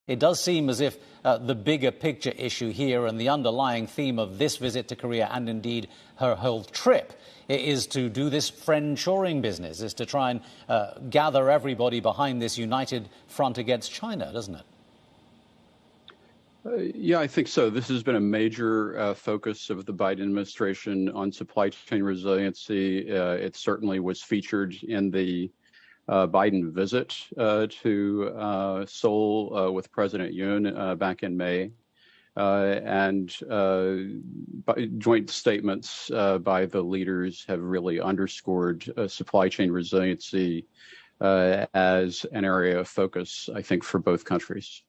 It does seem as if the bigger picture issue here and the underlying theme of this visit to Korea and indeed her whole trip is to do this friend-shoring business, is to try and gather everybody behind this united front against China, doesn't it? Yeah, I think so. This has been a major focus of the Biden administration on supply chain resiliency. It certainly was featured in the Biden visit to Seoul with President Yoon back in May. And joint statements by the leaders have really underscored supply chain resiliency as an area of focus, I think, for both countries.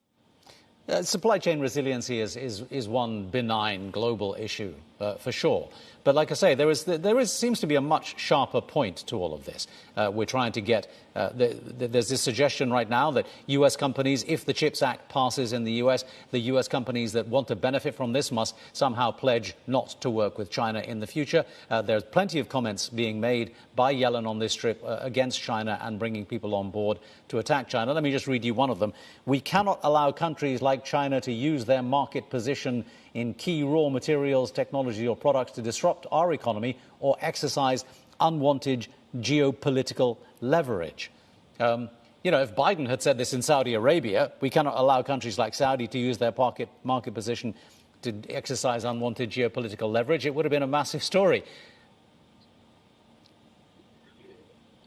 Supply chain resiliency is one benign global issue, for sure. But like I say, there seems to be a much sharper point to all of this. We're trying to get, there's this suggestion right now that U.S. companies, if the CHIPS Act passes in the U.S. companies that want to benefit from this must somehow pledge not to work with China in the future. There's plenty of comments being made by Yellen on this trip against China and bringing people on board to attack China. Let me just read you one of them. We cannot allow countries like China to use their market position in key raw materials, technology or products to disrupt our economy or exercise unwanted geopolitical leverage. If Biden had said this in Saudi Arabia, we cannot allow countries like Saudi to use their market position to exercise unwanted geopolitical leverage, it would have been a massive story.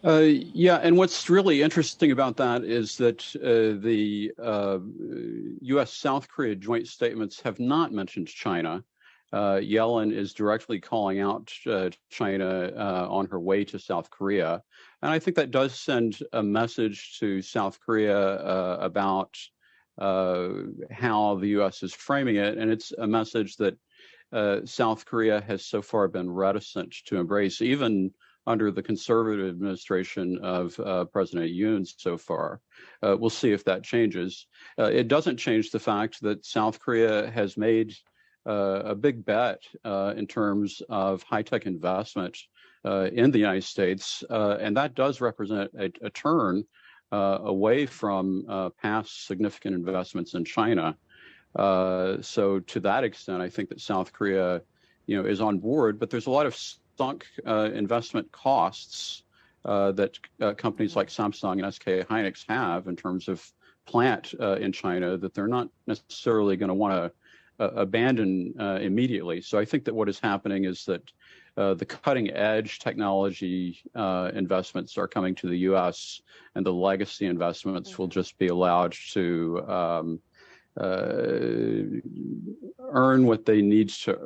Yeah, and what's really interesting about that is that the U.S.-South Korea joint statements have not mentioned China. Yellen is directly calling out China on her way to South Korea. And I think that does send a message to South Korea about how the U.S. is framing it. And it's a message that South Korea has so far been reticent to embrace, even under the conservative administration of President Yoon so far. We'll see if that changes. It doesn't change the fact that South Korea has made a big bet in terms of high-tech investment in the United States, and that does represent a turn away from past significant investments in China. So to that extent, I think that South Korea, is on board, but there's a lot of sunk investment costs that companies like Samsung and SK Hynix have in terms of plant in China that they're not necessarily going to want to abandon immediately. So I think that what is happening is that the cutting edge technology investments are coming to the U.S. and the legacy investments will just be allowed to earn what they need to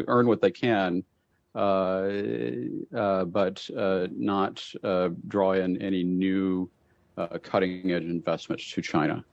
earn what they can, but not draw in any new cutting edge investments to China.